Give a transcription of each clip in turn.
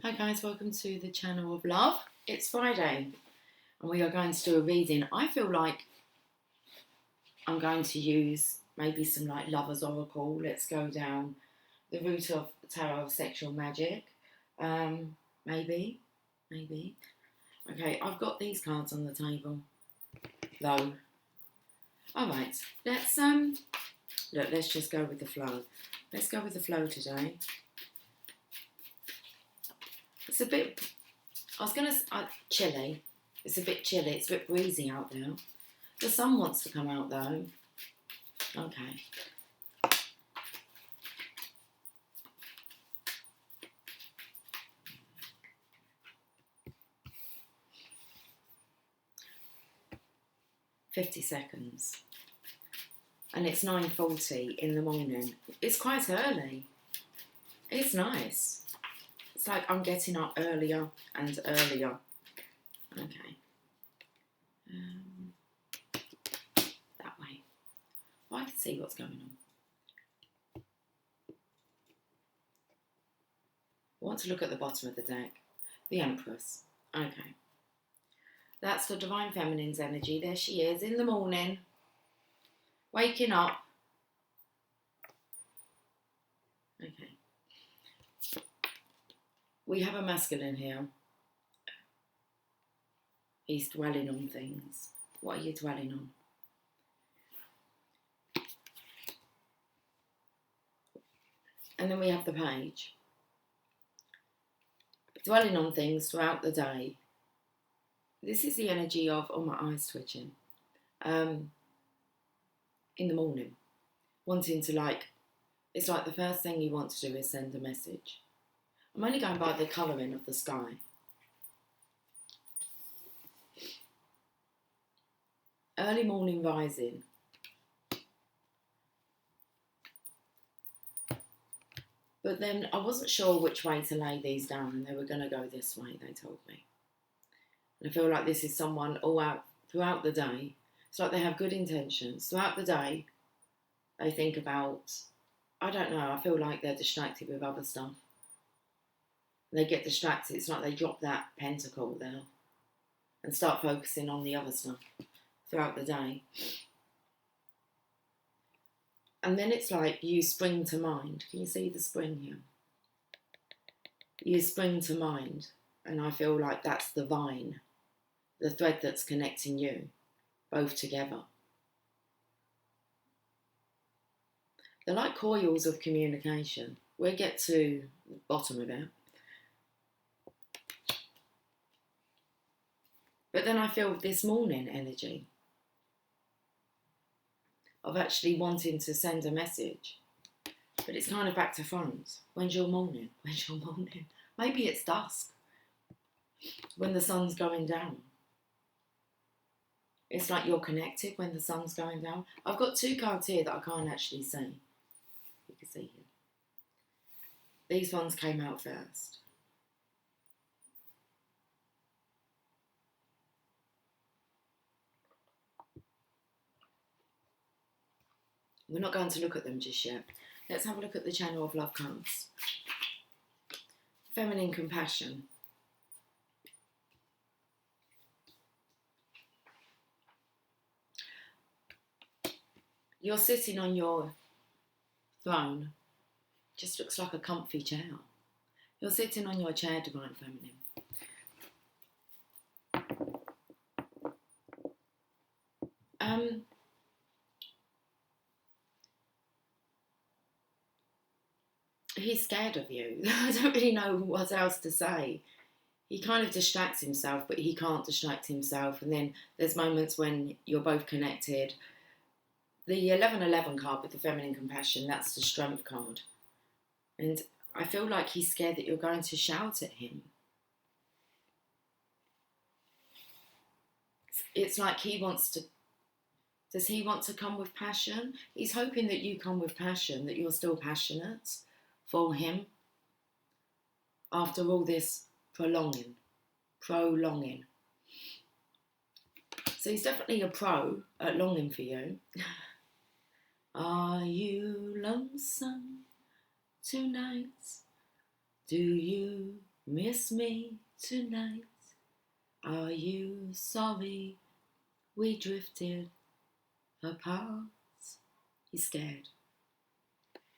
Hi guys, welcome to the channel of love. It's Friday and we are going to do a reading. I feel like I'm going to use maybe some like Lover's Oracle. Let's go down the route of tarot of sexual magic. Maybe. Okay, I've got these cards on the table though. Alright, let's just go with the flow. Let's go with the flow today. It's a bit, chilly. It's a bit chilly. It's a bit breezy out there. The sun wants to come out though. Okay. $50. And it's 9:40 in the morning. It's quite early. It's nice. It's like I'm getting up earlier and earlier. Okay. That way. Well, I can see what's going on. I want to look at the bottom of the deck. The Empress. Okay. That's the Divine Feminine's energy. There she is in the morning. Waking up. Okay. We have a masculine here. He's dwelling on things. What are you dwelling on? And then we have the Page. Dwelling on things throughout the day. This is the energy of, oh, my eyes twitching. In the morning. Wanting to it's like the first thing you want to do is send a message. I'm only going by the colouring of the sky. Early morning rising. But then I wasn't sure which way to lay these down, and they were going to go this way, they told me. And I feel like this is someone all out throughout the day. It's like they have good intentions. Throughout the day, they think about, I don't know, I feel like they're distracted with other stuff. They get distracted. It's like they drop that pentacle there and start focusing on the other stuff throughout the day. And then it's like you spring to mind. Can you see the spring here? You spring to mind. And I feel like that's the vine, the thread that's connecting you both together. They're like coils of communication. We'll get to the bottom of it. But then I feel this morning energy of actually wanting to send a message. But it's kind of back to front. When's your morning? When's your morning? Maybe it's dusk. When the sun's going down. It's like you're connected when the sun's going down. I've got two cards here that I can't actually see. You can see here. These ones came out first. We're not going to look at them just yet. Let's have a look at the Channel of Love cards. Feminine compassion. You're sitting on your throne. Just looks like a comfy chair. You're sitting on your chair, Divine Feminine. He's scared of you. I don't really know what else to say. He kind of distracts himself, but he can't distract himself. And then there's moments when you're both connected. The 1111 card with the feminine compassion, that's the strength card. And I feel like he's scared that you're going to shout at him. It's like he wants to... Does he want to come with passion? He's hoping that you come with passion, that you're still passionate for him after all this prolonging. So he's definitely a pro at longing for you. Are you lonesome tonight? Do you Miss me tonight. Are you sorry we drifted apart? He's scared.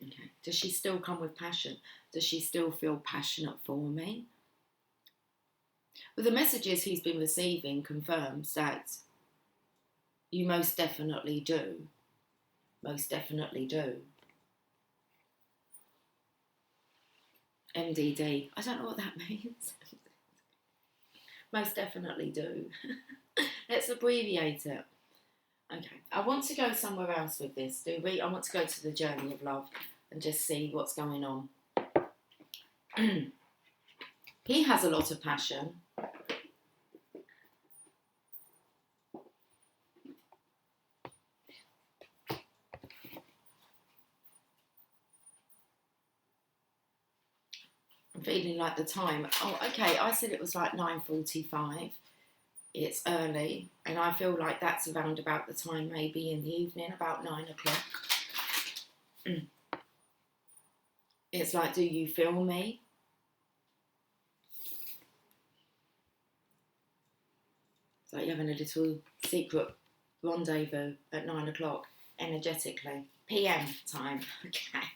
Okay. Does she still come with passion? Does she still feel passionate for me? Well, the messages he's been receiving confirms that you most definitely do. Most definitely do. MDD. I don't know what that means. Most definitely do. Let's abbreviate it. Okay. I want to go somewhere else with this, do we? I want to go to the journey of love and just see what's going on. He has a lot of passion. I'm feeling like the time. Oh, okay. I said it was like 9:45. It's early, and I feel like that's around about the time, maybe in the evening, about 9 o'clock. It's like, do you feel me? It's like you're having a little secret rendezvous at 9 o'clock, energetically. PM time. Okay.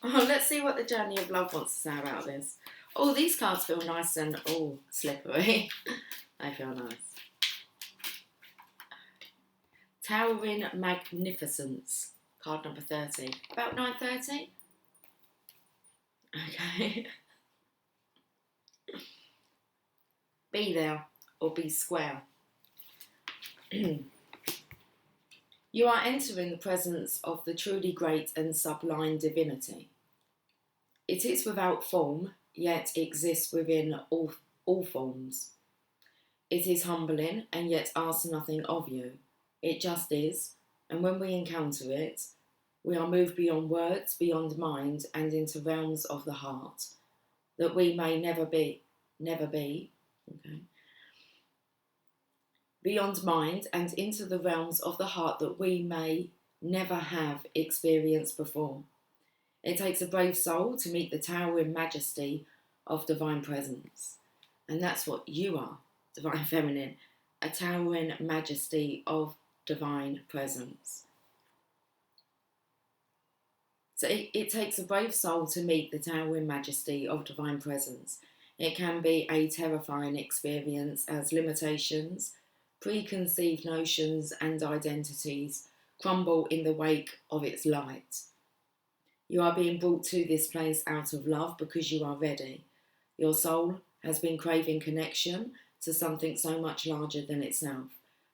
Oh, let's see what the journey of love wants to say about this. Oh, these cards feel nice and slippery. They feel nice. Towering Magnificence. Card number 30. About 9:30? Okay. Be there or be square. You are entering the presence of the truly great and sublime divinity. It is without form, yet exists within all forms. It is humbling and yet asks nothing of you. It just is, and when we encounter it, we are moved beyond words, beyond mind, and into realms of the heart, that we may never be, okay? Beyond mind and into the realms of the heart that we may never have experienced before. It takes a brave soul to meet the towering majesty of divine presence. And that's what you are, divine feminine, a towering majesty of divine presence. So it takes a brave soul to meet the towering majesty of divine presence. It can be a terrifying experience as limitations, preconceived notions and identities crumble in the wake of its light. You are being brought to this place out of love because you are ready. Your soul has been craving connection to something so much larger than itself,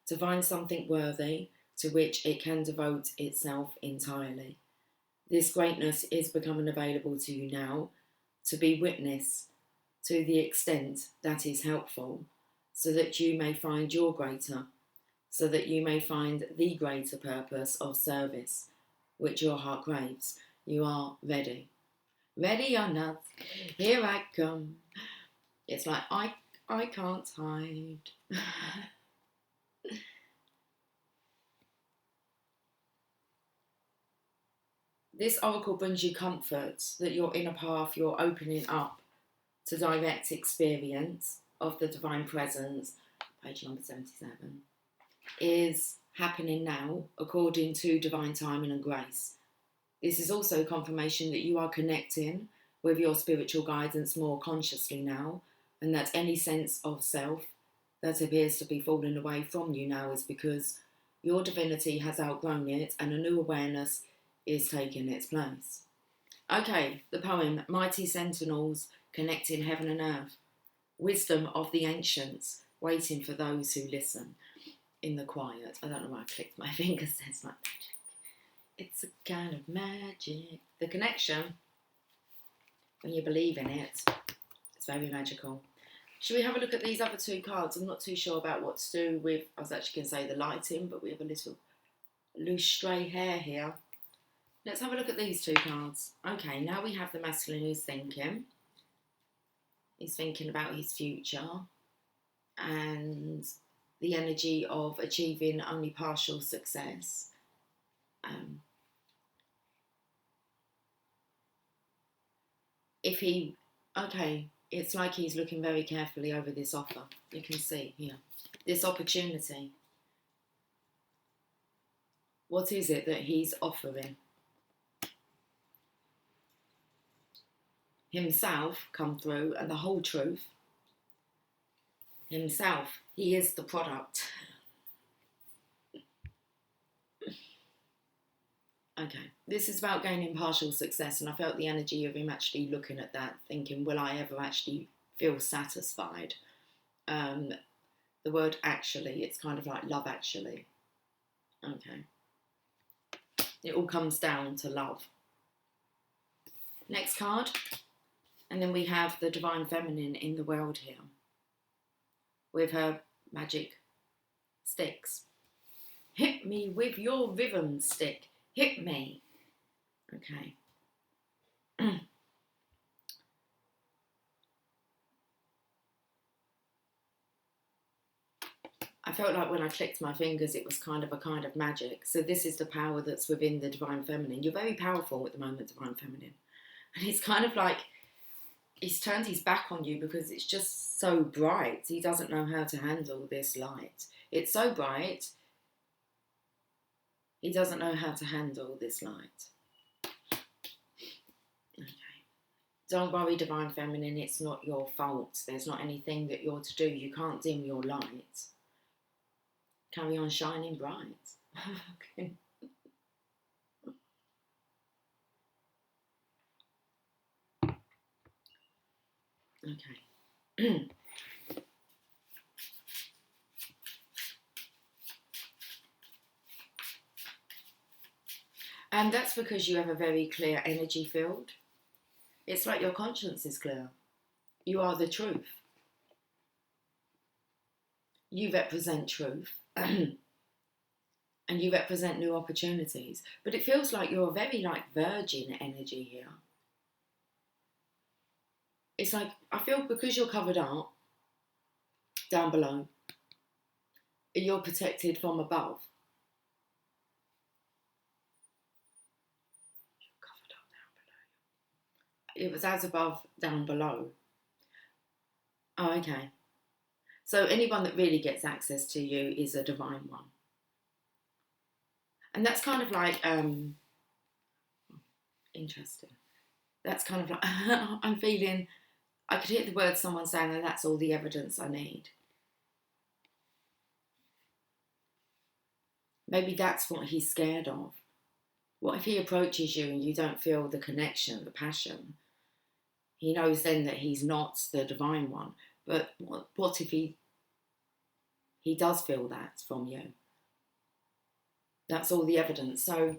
to find something worthy to which it can devote itself entirely. This greatness is becoming available to you now to be witness to the extent that is helpful, so that you may find your greater, so that you may find the greater purpose of service which your heart craves. You are ready. Ready or not, here I come. It's like, I can't hide. This oracle brings you comfort that your inner path, you're opening up to direct experience of the divine presence, page number 77, is happening now according to divine timing and grace. This is also confirmation that you are connecting with your spiritual guidance more consciously now, and that any sense of self that appears to be falling away from you now is because your divinity has outgrown it and a new awareness is taking its place. Okay, the poem, Mighty Sentinels Connecting Heaven and Earth. Wisdom of the ancients, waiting for those who listen in the quiet. I don't know why I clicked my fingers, it's like magic. It's a kind of magic. The connection, when you believe in it, it's very magical. Should we have a look at these other two cards? I'm not too sure about what to do with, I was actually going to say the lighting, but we have a little loose stray hair here. Let's have a look at these two cards. Okay, now we have the masculine who's thinking. He's thinking about his future and the energy of achieving only partial success. if he, okay, it's like he's looking very carefully over this offer. You can see here, this opportunity. What is it that he's offering? Himself come through, and the whole truth. Himself, he is the product. Okay, this is about gaining partial success, and I felt the energy of him actually looking at that, thinking, will I ever actually feel satisfied? The word actually, it's kind of like love actually. Okay. It all comes down to love. Next card. And then we have the Divine Feminine in the world here, with her magic sticks. Hit me with your rhythm stick. Hit me. Okay. I felt like when I clicked my fingers, it was kind of magic. So this is the power that's within the Divine Feminine. You're very powerful at the moment, Divine Feminine. And it's kind of like he's turned his back on you because it's just so bright. He doesn't know how to handle this light. It's so bright. He doesn't know how to handle this light. Okay. Don't worry, Divine Feminine, it's not your fault. There's not anything that you're to do. You can't dim your light. Carry on shining bright. Okay. Okay. And that's because you have a very clear energy field. It's like your conscience is clear. You are the truth. You represent truth. And you represent new opportunities. But it feels like you're a very like virgin energy here. It's like, I feel because you're covered up down below, you're protected from above. You're covered up down below. It was as above, down below. Oh, okay. So anyone that really gets access to you is a divine one. And that's kind of like, interesting. That's kind of like, I'm feeling, I could hear the words someone saying, and that's all the evidence I need. Maybe that's what he's scared of. What if he approaches you and you don't feel the connection, the passion? He knows then that he's not the divine one. But what if he does feel that from you? That's all the evidence. So,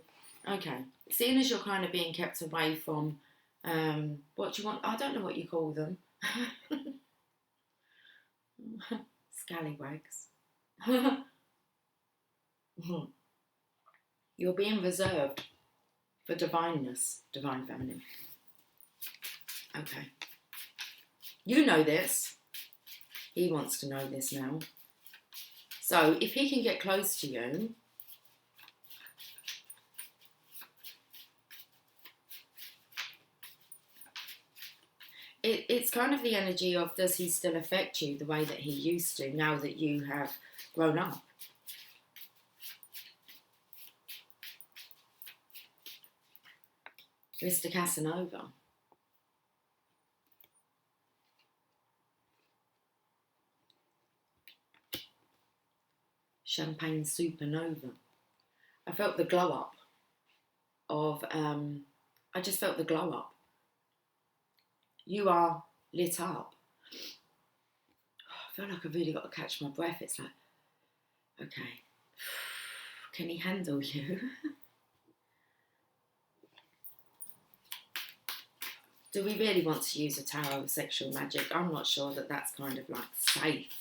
okay. Seeing as you're kind of being kept away from, what do you want? I don't know what you call them. Scallywags. You're being reserved for divineness, Divine Feminine. Okay. You know this. He wants to know this now. So if he can get close to you, it's kind of the energy of, does he still affect you the way that he used to now that you have grown up? Mr. Casanova. Champagne Supernova. I felt the glow up of, I just felt the glow up. You are lit up. I feel like I've really got to catch my breath. It's like, okay, can he handle you? Do we really want to use a tarot of sexual magic? I'm not sure that that's kind of like safe.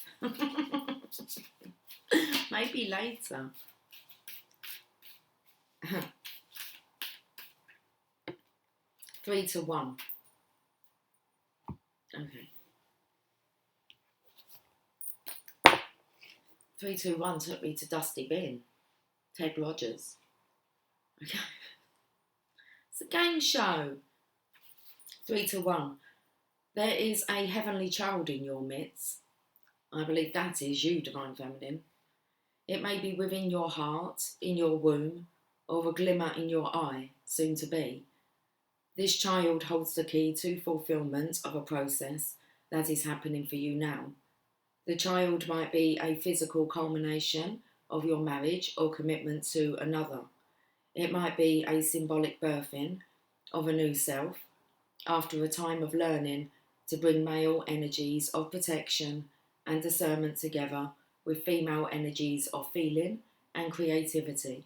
Maybe later. 3 to 1. Okay. 3, 2, 1 took me to Dusty Bin. Ted Rogers. Okay. It's a game show. 3 to 1. There is a heavenly child in your midst. I believe that is you, Divine Feminine. It may be within your heart, in your womb, or a glimmer in your eye, soon to be. This child holds the key to fulfillment of a process that is happening for you now. The child might be a physical culmination of your marriage or commitment to another. It might be a symbolic birthing of a new self after a time of learning to bring male energies of protection and discernment together with female energies of feeling and creativity,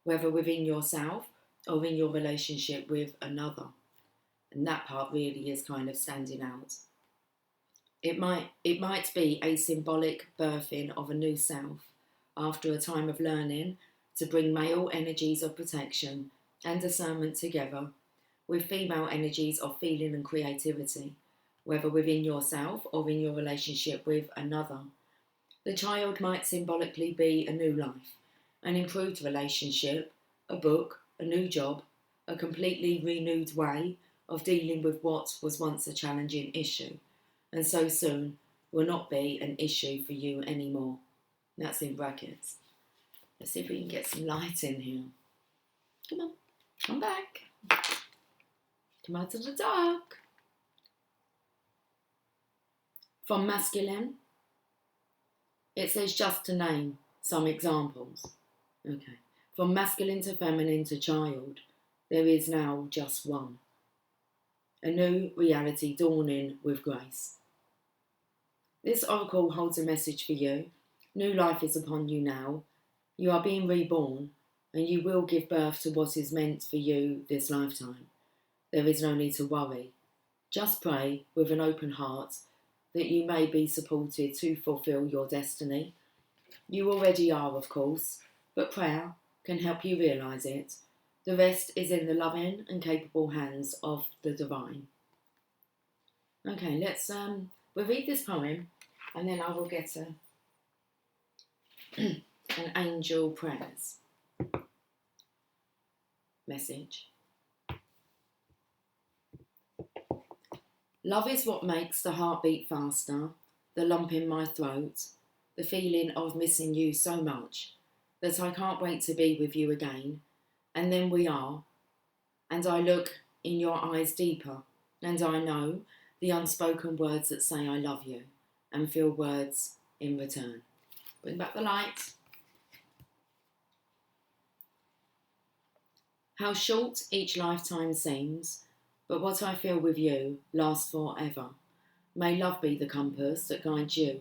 whether within yourself or in your relationship with another. And that part really is kind of standing out. It might be a symbolic birthing of a new self after a time of learning to bring male energies of protection and discernment together with female energies of feeling and creativity, whether within yourself or in your relationship with another. The child might symbolically be a new life, an improved relationship, a book, a new job, a completely renewed way of dealing with what was once a challenging issue, and so soon will not be an issue for you anymore. That's in brackets. Let's see if we can get some light in here. Come on, come back. Come out of the dark. From masculine, it says just to name some examples. Okay. From masculine to feminine to child, there is now just one. A new reality dawning with grace. This oracle holds a message for you. New life is upon you now. You are being reborn, and you will give birth to what is meant for you this lifetime. There is no need to worry. Just pray with an open heart that you may be supported to fulfill your destiny. You already are, of course, but prayer can help you realise it. The rest is in the loving and capable hands of the divine. Okay, we'll read this poem and then I will get an angel prayers message. Love is what makes the heart beat faster, the lump in my throat, the feeling of missing you so much that I can't wait to be with you again. And then we are, and I look in your eyes deeper, and I know the unspoken words that say I love you, and feel words in return. Bring back the light. How short each lifetime seems, but what I feel with you lasts forever. May love be the compass that guides you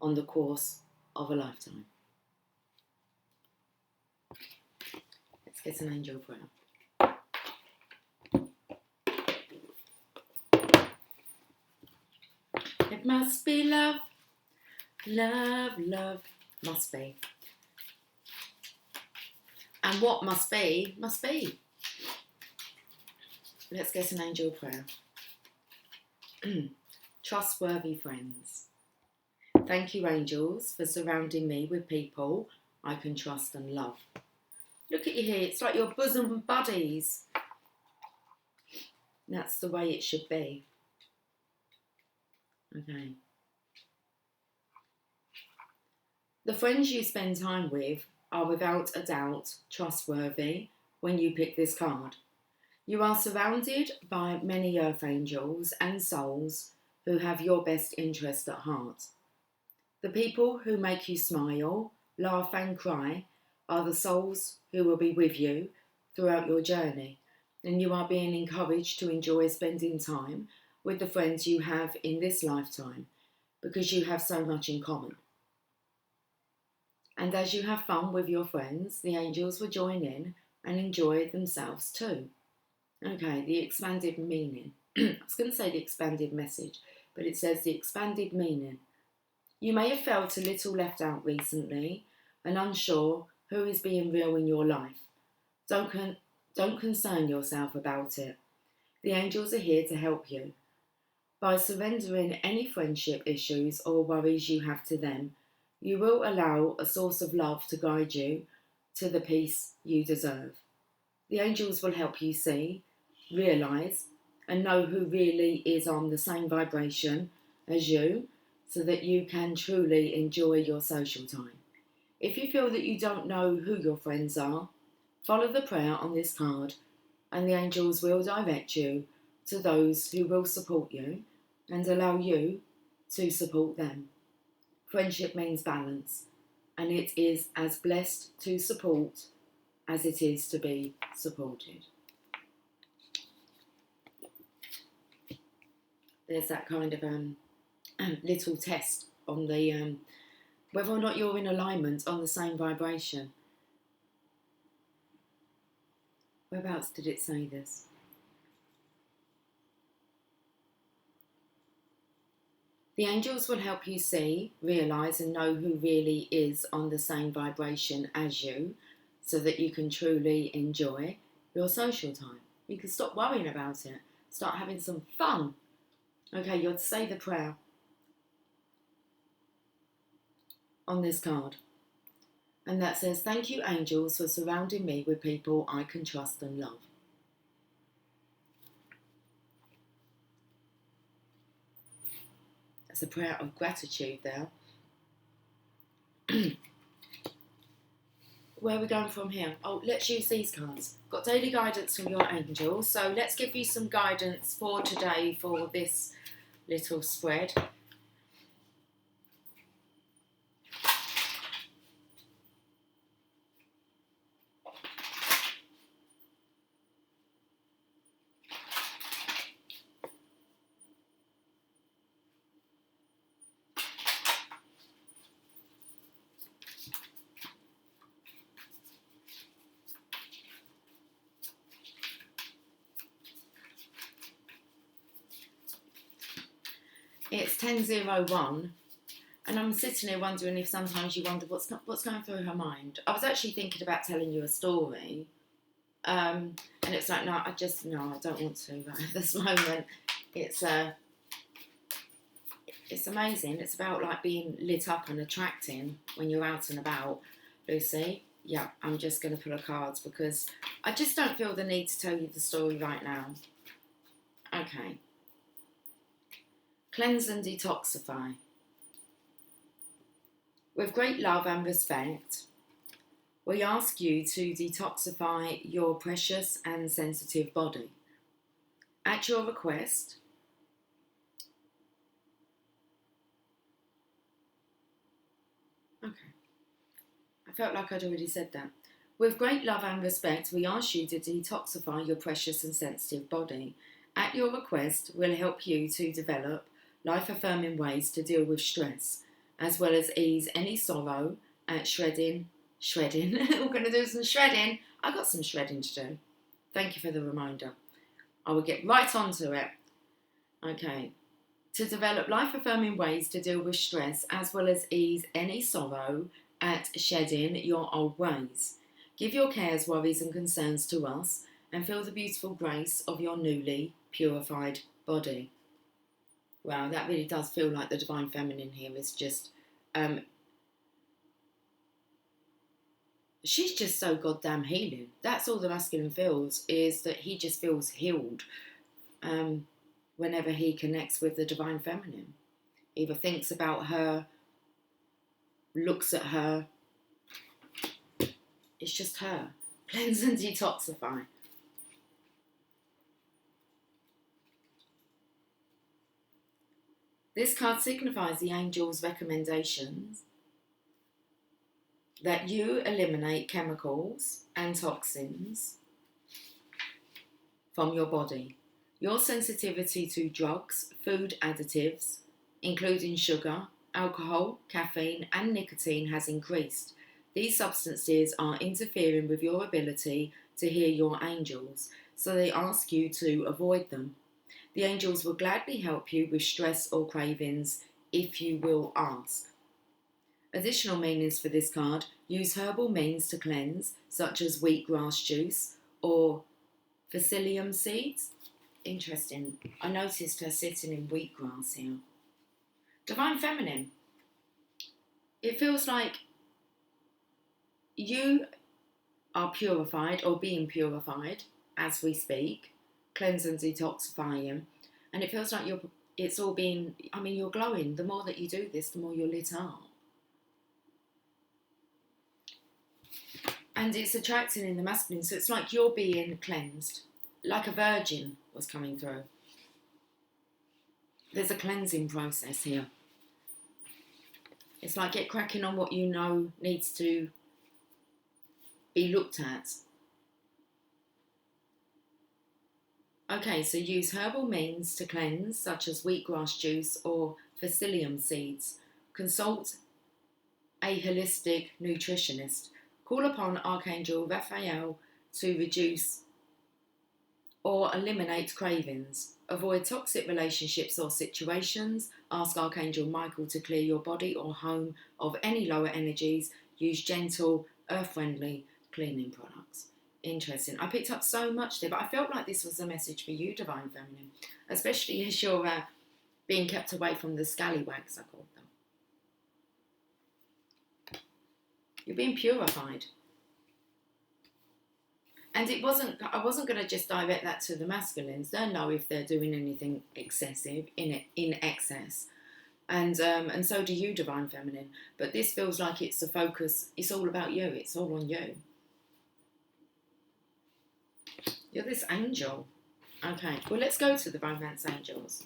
on the course of a lifetime. Let's get an angel prayer. It must be love, love, love, must be. And what must be, must be. Let's get an angel prayer. Trustworthy friends. Thank you, angels, for surrounding me with people I can trust and love. Look at you here, it's like your bosom buddies. That's the way it should be. Okay. The friends you spend time with are without a doubt trustworthy when you pick this card. You are surrounded by many earth angels and souls who have your best interest at heart. The people who make you smile, laugh and cry are the souls who will be with you throughout your journey, and you are being encouraged to enjoy spending time with the friends you have in this lifetime because you have so much in common. And as you have fun with your friends, the angels will join in and enjoy themselves too. Okay, the expanded meaning. I was going to say the expanded message, but it says the expanded meaning. You may have felt a little left out recently and unsure who is being real in your life. Don't concern yourself about it. The angels are here to help you. By surrendering any friendship issues or worries you have to them, you will allow a source of love to guide you to the peace you deserve. The angels will help you see, realise and know who really is on the same vibration as you so that you can truly enjoy your social time. If you feel that you don't know who your friends are, follow the prayer on this card and the angels will direct you to those who will support you and allow you to support them. Friendship means balance, and it is as blessed to support as it is to be supported. There's that kind of little test on the whether or not you're in alignment on the same vibration. Whereabouts did it say this? The angels will help you see, realise and know who really is on the same vibration as you so that you can truly enjoy your social time. You can stop worrying about it. Start having some fun. Okay, you're to say the prayer on this card. And that says, thank you, angels, for surrounding me with people I can trust and love. That's a prayer of gratitude there. Where are we going from here? Oh, let's use these cards. Got daily guidance from your angels. So let's give you some guidance for today for this little spread. It's 10:01, and I'm sitting here wondering if sometimes you wonder what's going through her mind. I was actually thinking about telling you a story, and it's like, no, I don't want to right at this moment. It's amazing. It's about like being lit up and attracting when you're out and about, Lucy. Yeah, I'm just going to pull a cards because I just don't feel the need to tell you the story right now. Okay. Cleanse and detoxify. With great love and respect, we ask you to detoxify your precious and sensitive body. At your request, okay, I felt like I'd already said that. With great love and respect, we ask you to detoxify your precious and sensitive body. At your request, we'll help you to develop life-affirming ways to deal with stress, as well as ease any sorrow at shredding. We're going to do some shredding. I got some shredding to do. Thank you for the reminder. I will get right onto it. Okay. To develop life-affirming ways to deal with stress, as well as ease any sorrow at shedding your old ways. Give your cares, worries and concerns to us and feel the beautiful grace of your newly purified body. Wow, that really does feel like the Divine Feminine here is just... she's just so goddamn healing. That's all the masculine feels, is that he just feels healed whenever he connects with the Divine Feminine. Either thinks about her, looks at her. It's just her. Cleanse and detoxify. This card signifies the angel's recommendations that you eliminate chemicals and toxins from your body. Your sensitivity to drugs, food additives, including sugar, alcohol, caffeine and nicotine has increased. These substances are interfering with your ability to hear your angels, so they ask you to avoid them. The angels will gladly help you with stress or cravings if you will ask. Additional meanings for this card: use herbal means to cleanse, such as wheatgrass juice or psyllium seeds. Interesting. I noticed her sitting in wheatgrass here. Divine Feminine. It feels like you are purified or being purified as we speak cleanse and detoxifying, and it feels like it's all being, I mean, you're glowing. The more that you do this, the more you're lit up. And it's attracting in the masculine, so it's like you're being cleansed, like a virgin was coming through. There's a cleansing process here. It's like get cracking on what you know needs to be looked at. Okay, so use herbal means to cleanse, such as wheatgrass juice or psyllium seeds. Consult a holistic nutritionist. Call upon Archangel Raphael to reduce or eliminate cravings. Avoid toxic relationships or situations. Ask Archangel Michael to clear your body or home of any lower energies. Use gentle, earth-friendly cleaning products. Interesting. I picked up so much there, but I felt like this was a message for you, Divine Feminine, especially as you're being kept away from the scallywags, I called them. You're being purified. And I wasn't going to just direct that to the masculines. They'll know if they're doing anything excessive, in excess. And so do you, Divine Feminine. But this feels like it's the focus. It's all about you. It's all on you. You're this angel. Okay, well, let's go to the romance angels.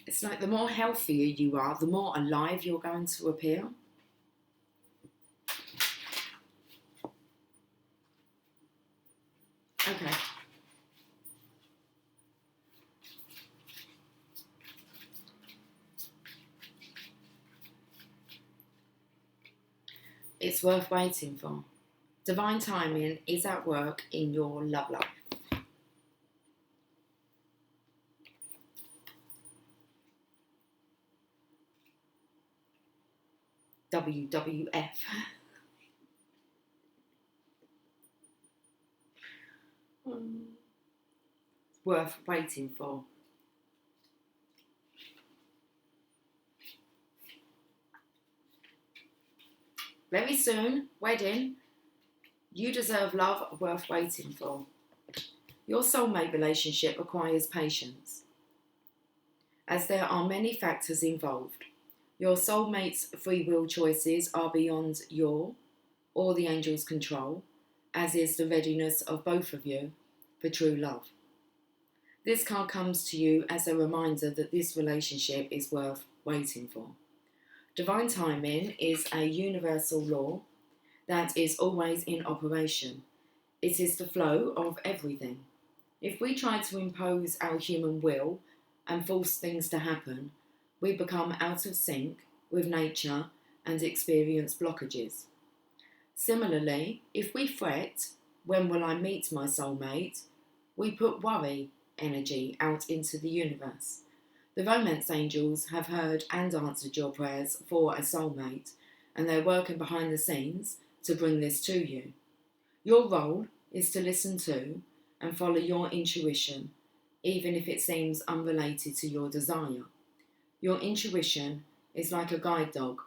It's like the more healthier you are, the more alive you're going to appear. Okay. It's worth waiting for. Divine timing is at work in your love life. WWF. Worth waiting for. Very soon, wedding. You deserve love worth waiting for. Your soulmate relationship requires patience, as there are many factors involved. Your soulmate's free will choices are beyond your or the angel's control, as is the readiness of both of you for true love. This card comes to you as a reminder that this relationship is worth waiting for. Divine timing is a universal law that is always in operation. It is the flow of everything. If we try to impose our human will and force things to happen, we become out of sync with nature and experience blockages. Similarly, if we fret, when will I meet my soulmate, we put worry energy out into the universe. The romance angels have heard and answered your prayers for a soulmate, and they're working behind the scenes to bring this to you. Your role is to listen to and follow your intuition, even if it seems unrelated to your desire. Your intuition is like a guide dog,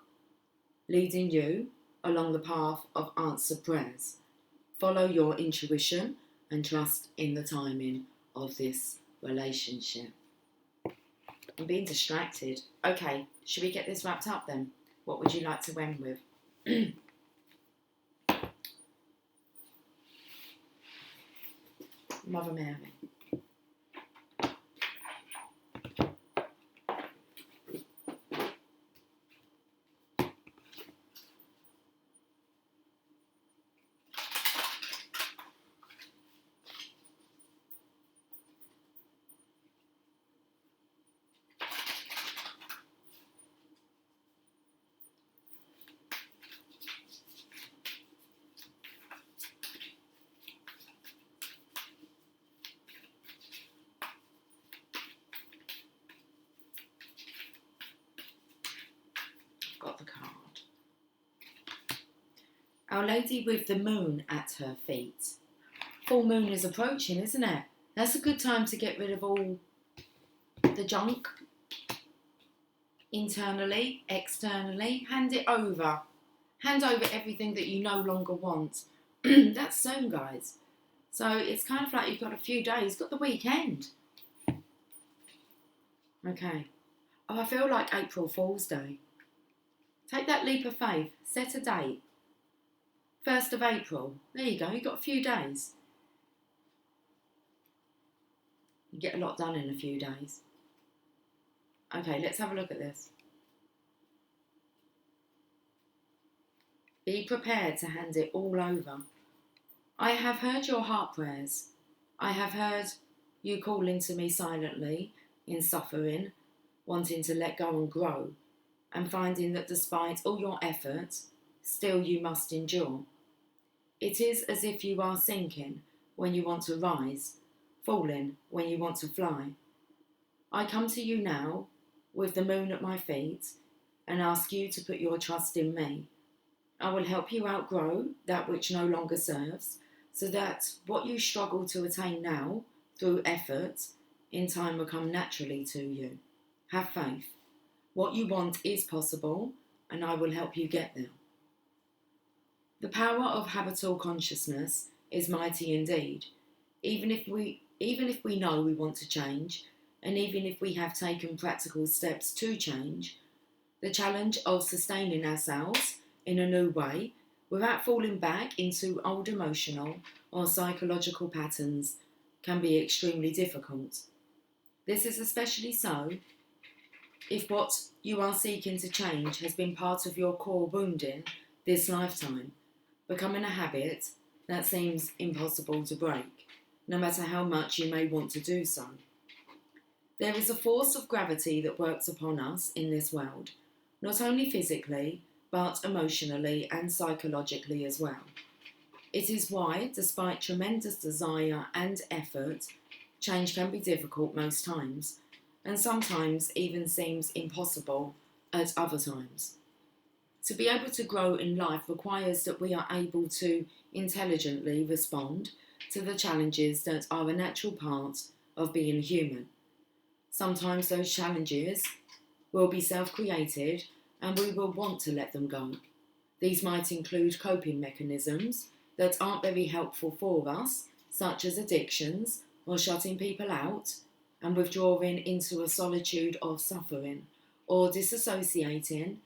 leading you along the path of answered prayers. Follow your intuition and trust in the timing of this relationship. I'm being distracted. Okay, should we get this wrapped up then? What would you like to end with? Mother Mary. Got the card. Our Lady with the moon at her feet. Full moon is approaching, isn't it? That's a good time to get rid of all the junk internally, externally. Hand it over. Hand over everything that you no longer want. That's soon, guys. So it's kind of like you've got a few days, got the weekend. Okay. Oh, I feel like April Fool's Day. Take that leap of faith. Set a date. 1st of April. There you go. You've got a few days. You get a lot done in a few days. Okay, let's have a look at this. Be prepared to hand it all over. I have heard your heart prayers. I have heard you calling to me silently, in suffering, wanting to let go and grow, and finding that despite all your efforts, still you must endure. It is as if you are sinking when you want to rise, falling when you want to fly. I come to you now, with the moon at my feet, and ask you to put your trust in me. I will help you outgrow that which no longer serves, so that what you struggle to attain now, through effort, in time will come naturally to you. Have faith. What you want is possible, and I will help you get there. The power of habitual consciousness is mighty indeed. Even if we know we want to change, and even if we have taken practical steps to change, the challenge of sustaining ourselves in a new way, without falling back into old emotional or psychological patterns, can be extremely difficult. This is especially so if what you are seeking to change has been part of your core wounding this lifetime, becoming a habit that seems impossible to break, no matter how much you may want to do so. There is a force of gravity that works upon us in this world, not only physically, but emotionally and psychologically as well. It is why, despite tremendous desire and effort, change can be difficult most times, and sometimes even seems impossible at other times. To be able to grow in life requires that we are able to intelligently respond to the challenges that are a natural part of being human. Sometimes those challenges will be self-created and we will want to let them go. These might include coping mechanisms that aren't very helpful for us, such as addictions or shutting people out and withdrawing into a solitude of suffering, or disassociating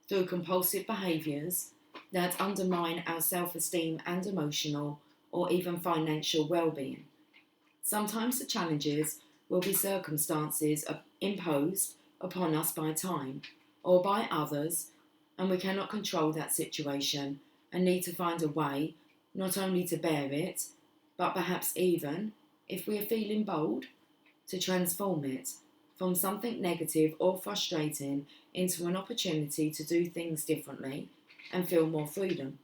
through compulsive behaviours that undermine our self-esteem and emotional or even financial well-being. Sometimes the challenges will be circumstances imposed upon us by time or by others, and we cannot control that situation and need to find a way not only to bear it, but perhaps even, if we are feeling bold, to transform it from something negative or frustrating into an opportunity to do things differently and feel more freedom.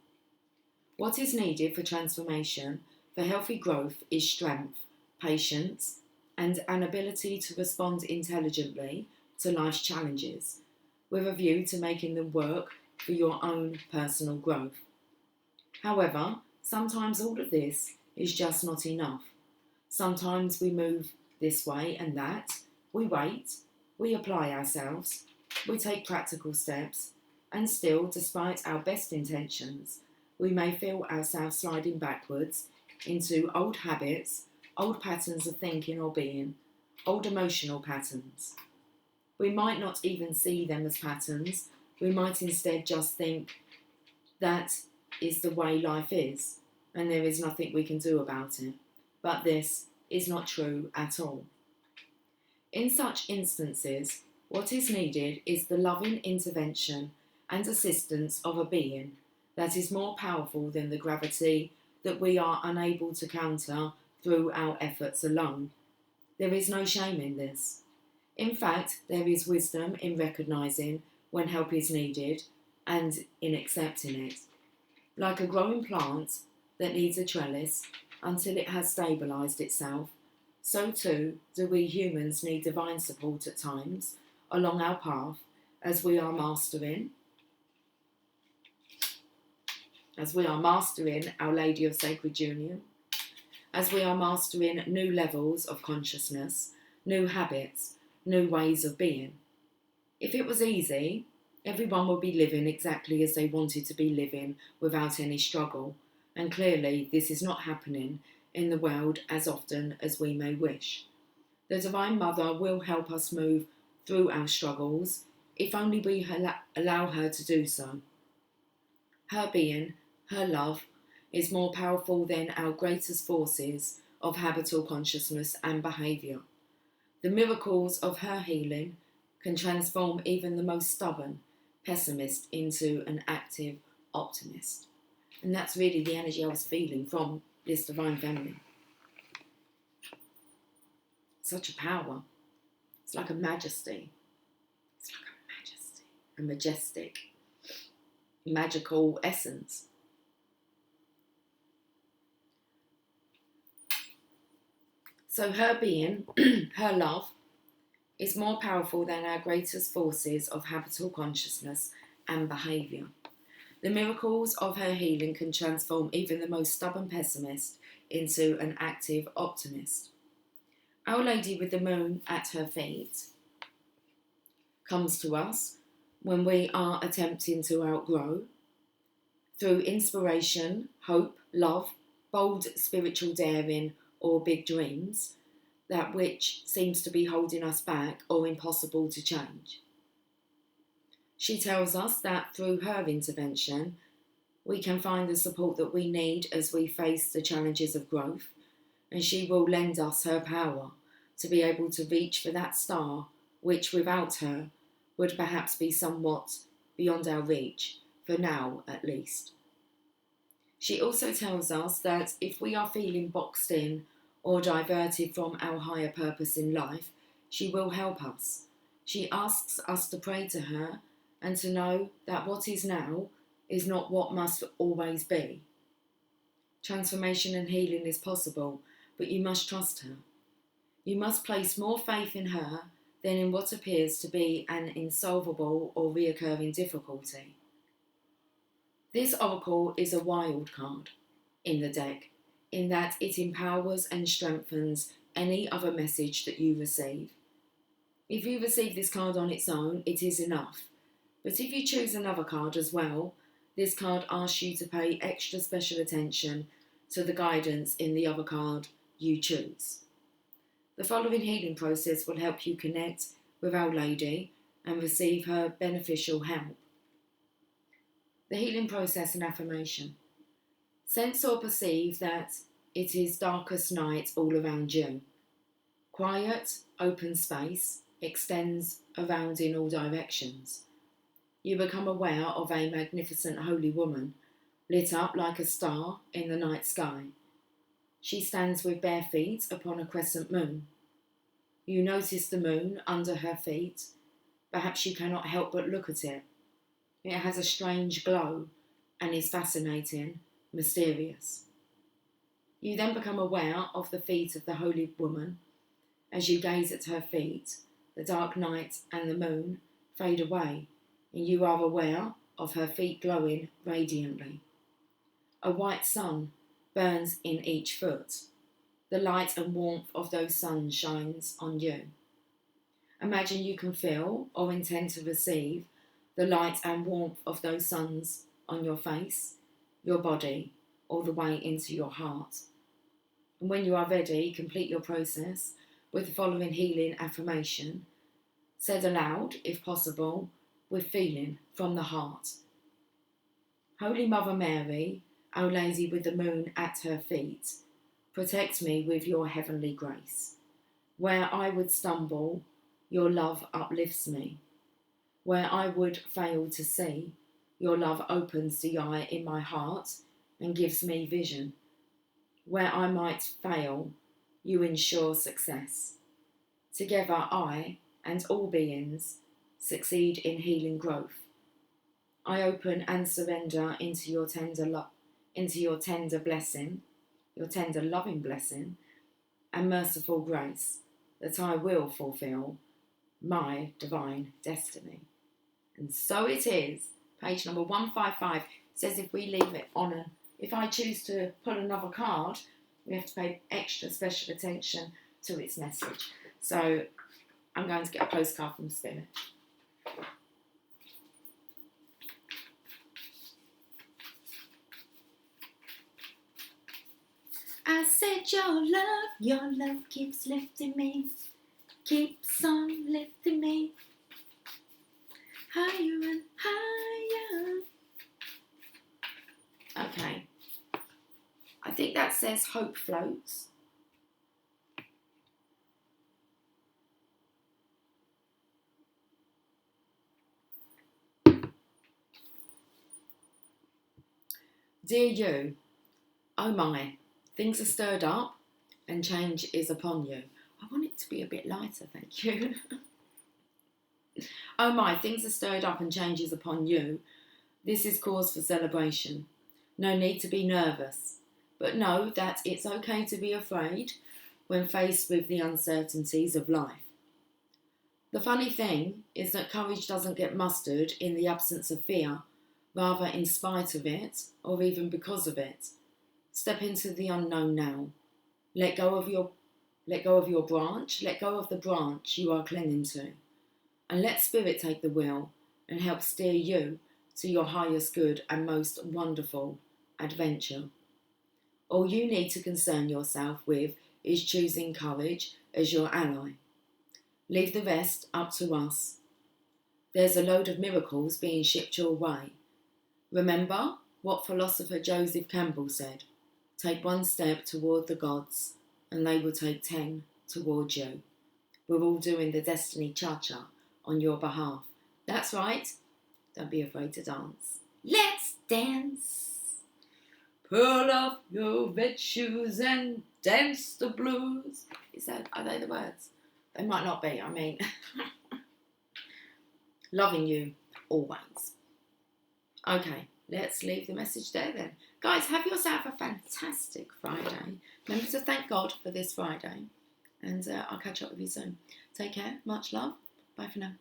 What is needed for transformation, for healthy growth, is strength, patience, and an ability to respond intelligently to life's challenges, with a view to making them work for your own personal growth. However, sometimes all of this is just not enough. Sometimes we move this way and that, we wait, we apply ourselves, we take practical steps, and still, despite our best intentions, we may feel ourselves sliding backwards into old habits, old patterns of thinking or being, old emotional patterns. We might not even see them as patterns, we might instead just think that is the way life is, and there is nothing we can do about it. But this is not true at all. In such instances, what is needed is the loving intervention and assistance of a being that is more powerful than the gravity that we are unable to counter through our efforts alone. There is no shame in this. In fact, there is wisdom in recognising when help is needed and in accepting it. Like a growing plant that needs a trellis until it has stabilised itself, so too do we humans need divine support at times along our path as we are mastering Our Lady of Sacred Union, as we are mastering new levels of consciousness, new habits, new ways of being. If it was easy, everyone would be living exactly as they wanted to be living without any struggle, and clearly this is not happening in the world as often as we may wish. The Divine Mother will help us move through our struggles if only we allow her to do so. Her being, her love, is more powerful than our greatest forces of habitual consciousness and behaviour. The miracles of her healing can transform even the most stubborn pessimist into an active optimist. And that's really the energy I was feeling from this Divine Feminine. Such a power. It's like a majesty. It's like a majesty. A majestic, magical essence. So her being, her love, is more powerful than our greatest forces of habitual consciousness and behaviour. The miracles of her healing can transform even the most stubborn pessimist into an active optimist. Our Lady with the moon at her feet comes to us when we are attempting to outgrow, through inspiration, hope, love, bold spiritual daring, or big dreams, that which seems to be holding us back or impossible to change. She tells us that through her intervention, we can find the support that we need as we face the challenges of growth, and she will lend us her power to be able to reach for that star which without her would perhaps be somewhat beyond our reach, for now at least. She also tells us that if we are feeling boxed in or diverted from our higher purpose in life, she will help us. She asks us to pray to her and to know that what is now is not what must always be. Transformation and healing is possible, but you must trust her. You must place more faith in her than in what appears to be an insolvable or reoccurring difficulty. This oracle is a wild card in the deck, in that it empowers and strengthens any other message that you receive. If you receive this card on its own, it is enough. But if you choose another card as well, this card asks you to pay extra special attention to the guidance in the other card you choose. The following healing process will help you connect with Our Lady and receive her beneficial help. The healing process and affirmation. Sense or perceive that it is darkest night all around you. Quiet, open space extends around in all directions. You become aware of a magnificent holy woman, lit up like a star in the night sky. She stands with bare feet upon a crescent moon. You notice the moon under her feet. Perhaps you cannot help but look at it. It has a strange glow and is fascinating, mysterious. You then become aware of the feet of the holy woman. As you gaze at her feet, the dark night and the moon fade away, and you are aware of her feet glowing radiantly. A white sun burns in each foot. The light and warmth of those suns shines on you. Imagine you can feel or intend to receive the light and warmth of those suns on your face, your body, all the way into your heart. And when you are ready, complete your process with the following healing affirmation, said aloud, if possible, with feeling from the heart. Holy Mother Mary, Our Lady with the moon at her feet, protect me with your heavenly grace. Where I would stumble, your love uplifts me. Where I would fail to see, your love opens the eye in my heart and gives me vision. Where I might fail, you ensure success. Together I and all beings succeed in healing growth. I open and surrender into your tender blessing, your tender loving blessing, and merciful grace, that I will fulfill my divine destiny. And so it is. Page number 155 says if we leave it on if I choose to pull another card, we have to pay extra special attention to its message. So I'm going to get a postcard from Spirit. I said your love keeps lifting me, keeps on lifting me, higher and higher. Okay, I think that says hope floats. Dear you, oh my, things are stirred up and change is upon you. I want it to be a bit lighter, thank you. Oh my, things are stirred up and change is upon you. This is cause for celebration. No need to be nervous, but know that it's okay to be afraid when faced with the uncertainties of life. The funny thing is that courage doesn't get mustered in the absence of fear, rather in spite of it, or even because of it. Step into the unknown now. Let go of your branch, let go of the branch you are clinging to, and let Spirit take the wheel and help steer you to your highest good and most wonderful adventure. All you need to concern yourself with is choosing courage as your ally. Leave the rest up to us. There's a load of miracles being shipped your way. Remember what philosopher Joseph Campbell said, take one step toward the gods and they will take 10 towards you. We're all doing the Destiny Cha-Cha on your behalf. That's right. Don't be afraid to dance. Let's dance. Pull off your red shoes and dance the blues. Are they the words? They might not be, I mean. Loving you always. Okay, let's leave the message there then. Guys, have yourself a fantastic Friday. Remember to thank God for this Friday. And I'll catch up with you soon. Take care. Much love. Bye for now.